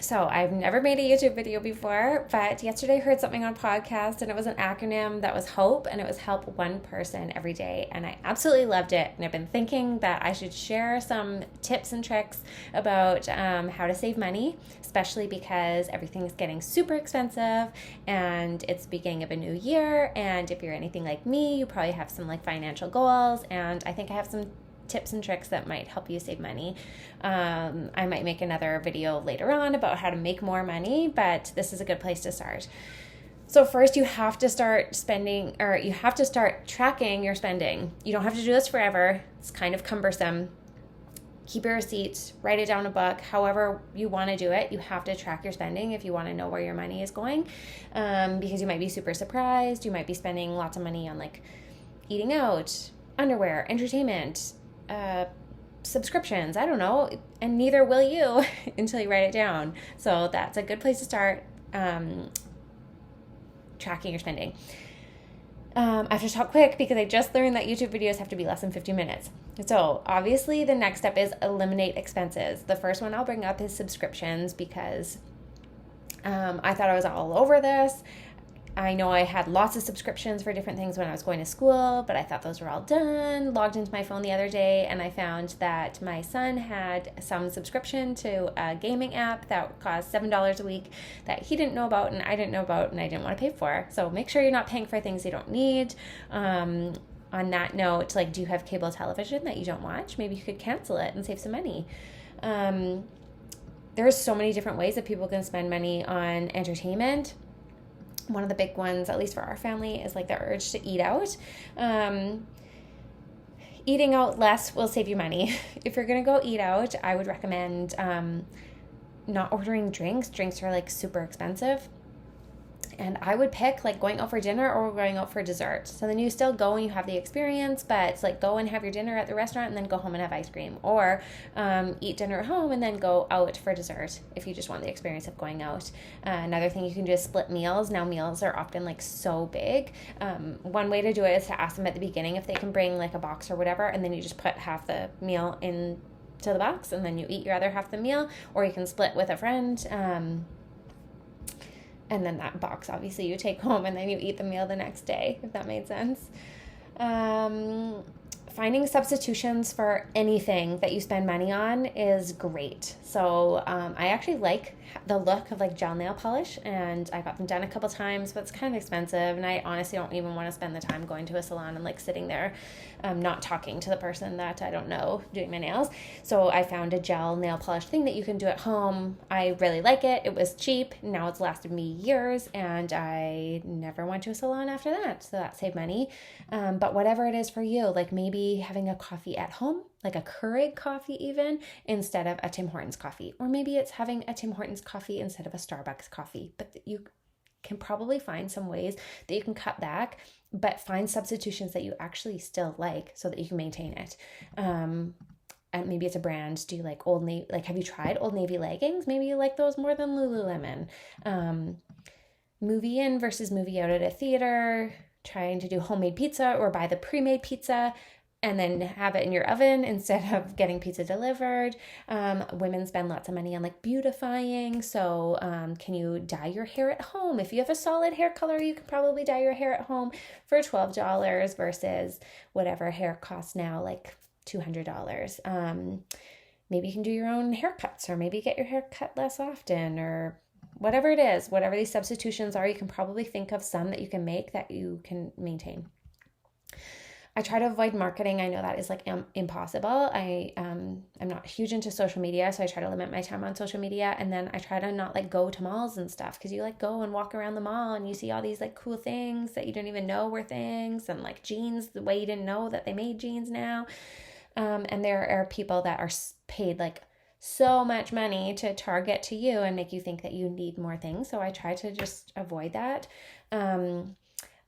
So I've never made a YouTube video before, but yesterday I heard something on podcast and it was an acronym that was HOPE, and it was help one person every day. And I absolutely loved it. And I've been thinking that I should share some tips and tricks about how to save money, especially because everything is getting super expensive and it's the beginning of a new year. And if you're anything like me, you probably have some like financial goals. And I think I have some tips and tricks that might help you save money. I might make another video later on about how to make more money, but this is a good place to start. So first you have to start spending, or you have to start tracking your spending. You don't have to do this forever. It's kind of cumbersome. Keep your receipts, write it down in a book, however you want to do it. You have to track your spending if you want to know where your money is going, because you might be super surprised. You might be spending lots of money on like eating out, underwear, entertainment, subscriptions, I don't know, and neither will you until you write it down. So that's a good place to start tracking your spending. I have to talk quick because I just learned that YouTube videos have to be less than 50 minutes. So obviously the next step is eliminate expenses. The first one I'll bring up is subscriptions because I thought I was all over this. I know I had lots of subscriptions for different things when I was going to school, but I thought those were all done. Logged into my phone the other day and I found that my son had some subscription to a gaming app that cost $7 a week that he didn't know about and I didn't know about and I didn't want to pay for. So make sure you're not paying for things you don't need. On that note, like, do you have cable television that you don't watch? Maybe you could cancel it and save some money. There's so many different ways that people can spend money on entertainment. One of the big ones, at least for our family, is like the urge to eat out. Eating out less will save you money. If you're going to go eat out, I would recommend not ordering drinks. Drinks are like super expensive. And I would pick like going out for dinner or going out for dessert. So then you still go and you have the experience, but it's like go and have your dinner at the restaurant and then go home and have ice cream. Or eat dinner at home and then go out for dessert if you just want the experience of going out. Another thing you can do is split meals. Now meals are often like so big. One way to do it is to ask them at the beginning if they can bring like a box or whatever, and then you just put half the meal into the box and then you eat your other half the meal, or you can split with a friend. And then that box, obviously, you take home and then you eat the meal the next day, if that made sense. Finding substitutions for anything that you spend money on is great. So I actually like the look of like gel nail polish, and I got them done a couple times, but it's kind of expensive, and I honestly don't even want to spend the time going to a salon and like sitting there not talking to the person that I don't know doing my nails. So I found a gel nail polish thing that you can do at home. I really like it. It was cheap. Now it's lasted me years, and I never went to a salon after that, so that saved money. But whatever it is for you, like maybe having a coffee at home, like a Keurig coffee even, instead of a Tim Hortons coffee. Or maybe it's having a Tim Hortons coffee instead of a Starbucks coffee. But you can probably find some ways that you can cut back, but find substitutions that you actually still like so that you can maintain it. And maybe it's a brand. Do you like Old Navy? Like, have you tried Old Navy leggings? Maybe you like those more than Lululemon. Movie in versus movie out at a theater. Trying to do homemade pizza or buy the pre-made pizza and then have it in your oven instead of getting pizza delivered. Women spend lots of money on like beautifying. So can you dye your hair at home? If you have a solid hair color, you can probably dye your hair at home for $12 versus whatever hair costs now, like $200. Maybe you can do your own haircuts, or maybe get your hair cut less often, or whatever it is, whatever these substitutions are, you can probably think of some that you can make that you can maintain. I try to avoid marketing. I know that is like impossible. I'm not huge into social media, so I try to limit my time on social media. And then I try to not like go to malls and stuff, because you like go and walk around the mall and you see all these like cool things that you didn't even know were things, and like jeans, the way you didn't know that they made jeans now. And there are people that are paid like so much money to target to you and make you think that you need more things. So I try to just avoid that.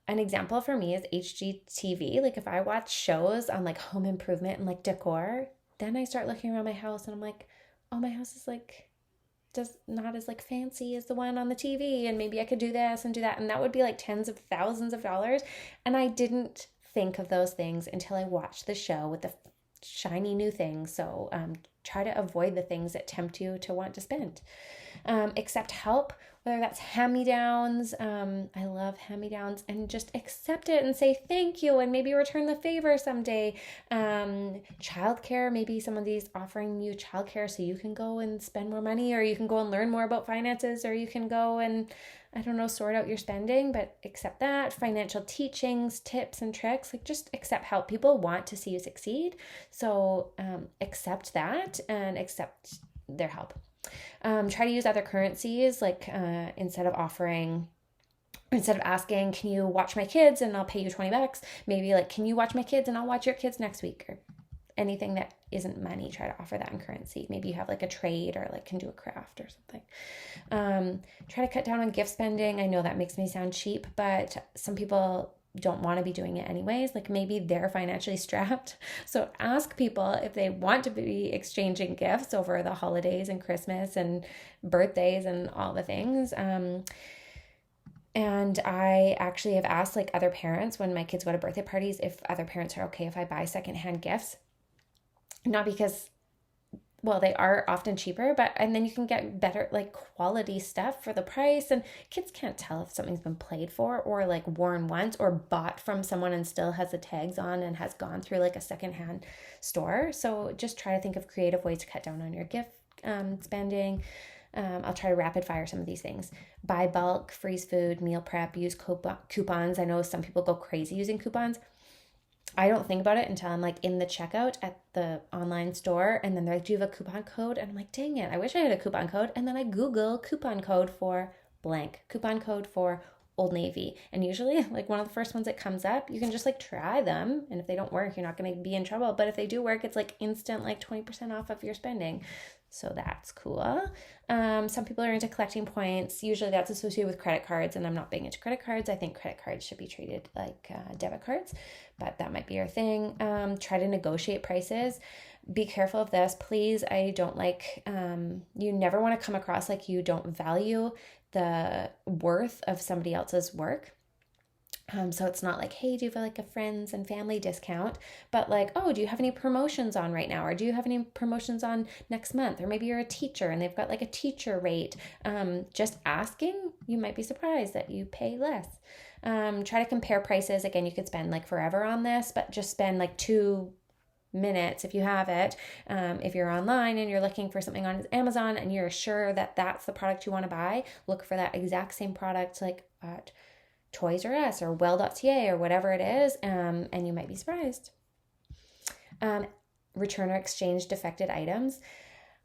An example for me is HGTV. Like if I watch shows on like home improvement and like decor, then I start looking around my house and I'm like, oh, my house is like just not as like fancy as the one on the TV, and maybe I could do this and do that, and that would be like tens of thousands of dollars. And I didn't think of those things until I watched the show with the shiny new things. So try to avoid the things that tempt you to want to spend. Accept help, whether that's hand-me-downs. I love hand-me-downs, and just accept it and say thank you and maybe return the favor someday. Childcare, maybe somebody's offering you childcare so you can go and spend more money, or you can go and learn more about finances, or you can go and, I don't know, sort out your spending, but accept that. Financial teachings, tips and tricks, like just accept help. People want to see you succeed. So accept that and accept their help. Try to use other currencies, like instead of asking, can you watch my kids and I'll pay you $20, maybe like, can you watch my kids and I'll watch your kids next week, or anything that isn't money. Try to offer that in currency. Maybe you have like a trade, or like can do a craft or something. Try to cut down on gift spending. I know that makes me sound cheap, but some people don't want to be doing it anyways. Like maybe they're financially strapped. So ask people if they want to be exchanging gifts over the holidays and Christmas and birthdays and all the things. And I actually have asked like other parents when my kids go to birthday parties if other parents are okay if I buy secondhand gifts. Not because, well, they are often cheaper, and then you can get better like quality stuff for the price, and kids can't tell if something's been played for or like worn once or bought from someone and still has the tags on and has gone through like a secondhand store. So just try to think of creative ways to cut down on your gift spending. I'll try to rapid fire some of these things. Buy bulk, freeze food, meal prep, use coupons. I know some people go crazy using coupons. I don't think about it until I'm like in the checkout at the online store, and then they're like, do you have a coupon code? And I'm like, dang it, I wish I had a coupon code. And then I Google coupon code for blank, coupon code for Old Navy. And usually like one of the first ones that comes up, you can just like try them. And if they don't work, you're not going to be in trouble. But if they do work, it's like instant, like 20% off of your spending. So that's cool. Some people are into collecting points. Usually that's associated with credit cards, and I'm not big into credit cards. I think credit cards should be treated like debit cards, but that might be your thing. Try to negotiate prices. Be careful of this, please. I don't like, you never want to come across like you don't value the worth of somebody else's work. So it's not like, hey, do you have like a friends and family discount? But like, oh, do you have any promotions on right now? Or do you have any promotions on next month? Or maybe you're a teacher and they've got like a teacher rate. Just asking, you might be surprised that you pay less. Try to compare prices. Again, you could spend like forever on this, but just spend like 2 minutes if you have it. If you're online and you're looking for something on Amazon and you're sure that that's the product you want to buy, look for that exact same product like at Toys R Us or well.ca or whatever it is, and you might be surprised. Return or exchange defected items.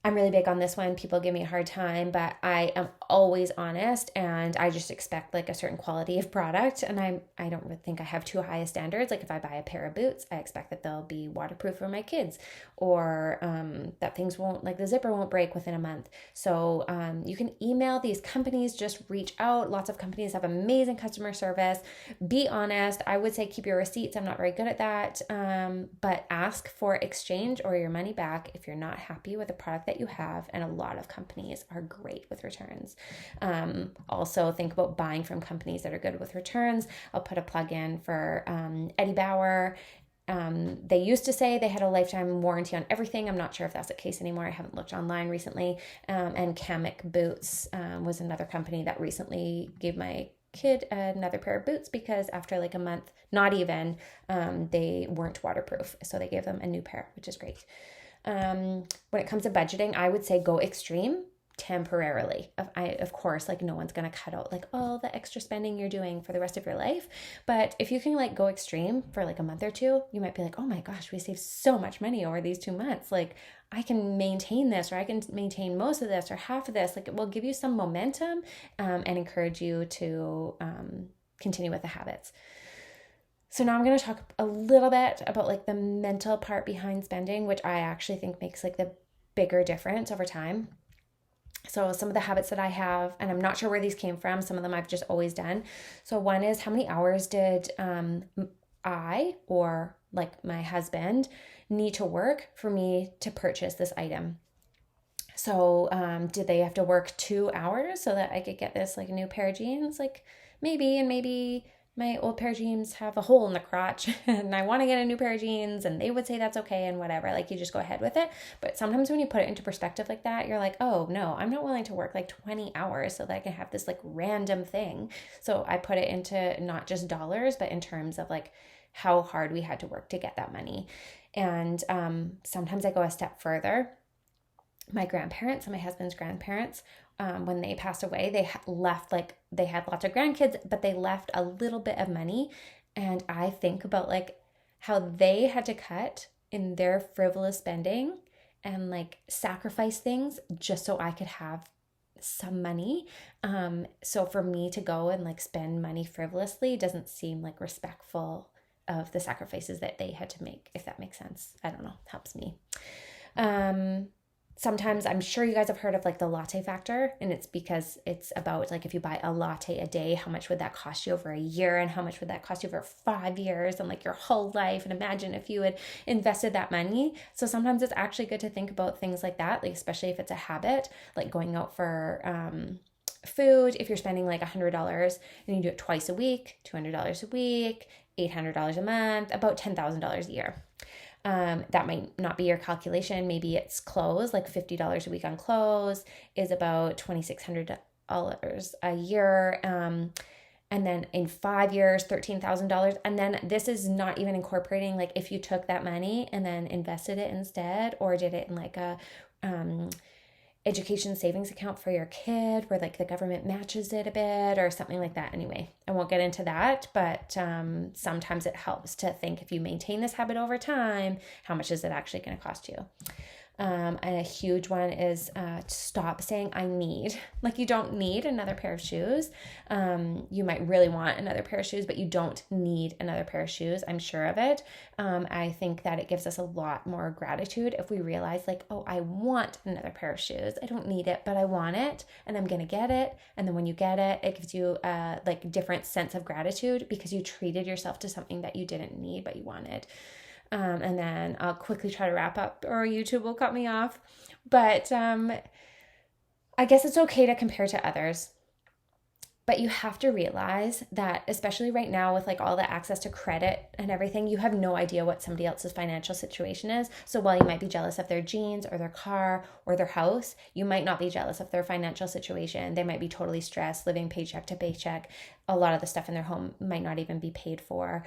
I'm really big on this one. People give me a hard time, but I am always honest, and I just expect like a certain quality of product, and I don't really think I have too high standards. Like if I buy a pair of boots, I expect that they'll be waterproof for my kids, or that things won't, like the zipper won't break within a month. So you can email these companies, just reach out. Lots of companies have amazing customer service. Be honest. I would say keep your receipts. I'm not very good at that, but ask for exchange or your money back if you're not happy with the product that you have, and a lot of companies are great with returns. Also think about buying from companies that are good with returns. I'll put a plug in for Eddie Bauer. They used to say they had a lifetime warranty on everything. I'm not sure if that's the case anymore. I haven't looked online recently. And Kamek Boots was another company that recently gave my kid another pair of boots because after like a month, not even, they weren't waterproof. So they gave them a new pair, which is great. When it comes to budgeting, I would say go extreme temporarily. Of course, like no one's going to cut out like all the extra spending you're doing for the rest of your life. But if you can like go extreme for like a month or two, you might be like, oh my gosh, we saved so much money over these 2 months. Like I can maintain this, or I can maintain most of this or half of this. Like it will give you some momentum and encourage you to continue with the habits. So now I'm going to talk a little bit about like the mental part behind spending, which I actually think makes like the bigger difference over time. So some of the habits that I have, and I'm not sure where these came from, some of them I've just always done. So one is, how many hours did I or like my husband need to work for me to purchase this item? So did they have to work 2 hours so that I could get this like new pair of jeans? Like maybe, and maybe my old pair of jeans have a hole in the crotch and I want to get a new pair of jeans, and they would say that's okay and whatever. Like, you just go ahead with it. But sometimes when you put it into perspective like that, you're like, oh no, I'm not willing to work like 20 hours so that I can have this like random thing. So I put it into not just dollars, but in terms of like how hard we had to work to get that money. And sometimes I go a step further. My grandparents and my husband's grandparents, when they passed away, they left, like, they had lots of grandkids, but they left a little bit of money. And I think about like how they had to cut in their frivolous spending and like sacrifice things just so I could have some money. So for me to go and like spend money frivolously doesn't seem like respectful of the sacrifices that they had to make, if that makes sense. I don't know, helps me. Sometimes I'm sure you guys have heard of like the latte factor, and it's because it's about like if you buy a latte a day, how much would that cost you over a year, and how much would that cost you over 5 years and like your whole life, and imagine if you had invested that money. So sometimes it's actually good to think about things like that, like especially if it's a habit, like going out for food. If you're spending like $100 and you do it twice a week, $200 a week, $800 a month, about $10,000 a year. That might not be your calculation. Maybe it's clothes, like $50 a week on clothes is about $2,600 a year. And then in 5 years, $13,000. And then this is not even incorporating like if you took that money and then invested it instead, or did it in like a education savings account for your kid where like the government matches it a bit or something like that. Anyway, I won't get into that, but sometimes it helps to think, if you maintain this habit over time, how much is it actually going to cost you? And a huge one is to stop saying I need. Like, you don't need another pair of shoes. You might really want another pair of shoes, but you don't need another pair of shoes. I'm sure of it. I think that it gives us a lot more gratitude if we realize like, oh, I want another pair of shoes. I don't need it, but I want it, and I'm going to get it. And then when you get it, it gives you a like different sense of gratitude because you treated yourself to something that you didn't need, but you wanted. And then I'll quickly try to wrap up or YouTube will cut me off. But I guess it's okay to compare to others. But you have to realize that, especially right now with like all the access to credit and everything, you have no idea what somebody else's financial situation is. So while you might be jealous of their jeans or their car or their house, you might not be jealous of their financial situation. They might be totally stressed, living paycheck to paycheck. A lot of the stuff in their home might not even be paid for.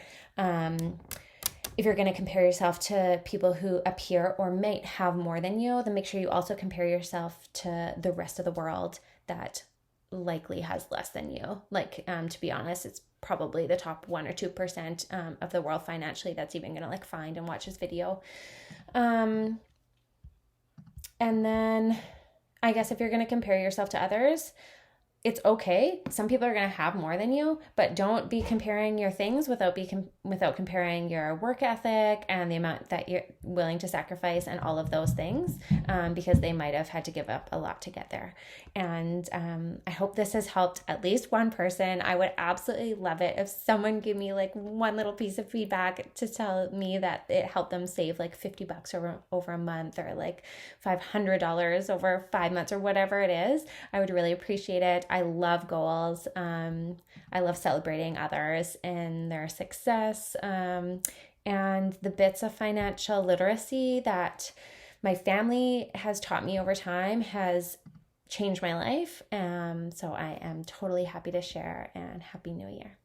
If you're going to compare yourself to people who appear or might have more than you, then make sure you also compare yourself to the rest of the world that likely has less than you. Like, to be honest, it's probably the top 1 or 2% of the world financially that's even going to like find and watch this video. And then I guess if you're going to compare yourself to others, it's okay. Some people are going to have more than you, but don't be comparing your things without comparing your work ethic and the amount that you're willing to sacrifice and all of those things, because they might have had to give up a lot to get there. And I hope this has helped at least one person. I would absolutely love it if someone gave me like one little piece of feedback to tell me that it helped them save like $50 over a month, or like $500 over 5 months, or whatever it is. I would really appreciate it. I love goals. I love celebrating others and their success, and the bits of financial literacy that my family has taught me over time has changed my life. So I am totally happy to share, and Happy New Year.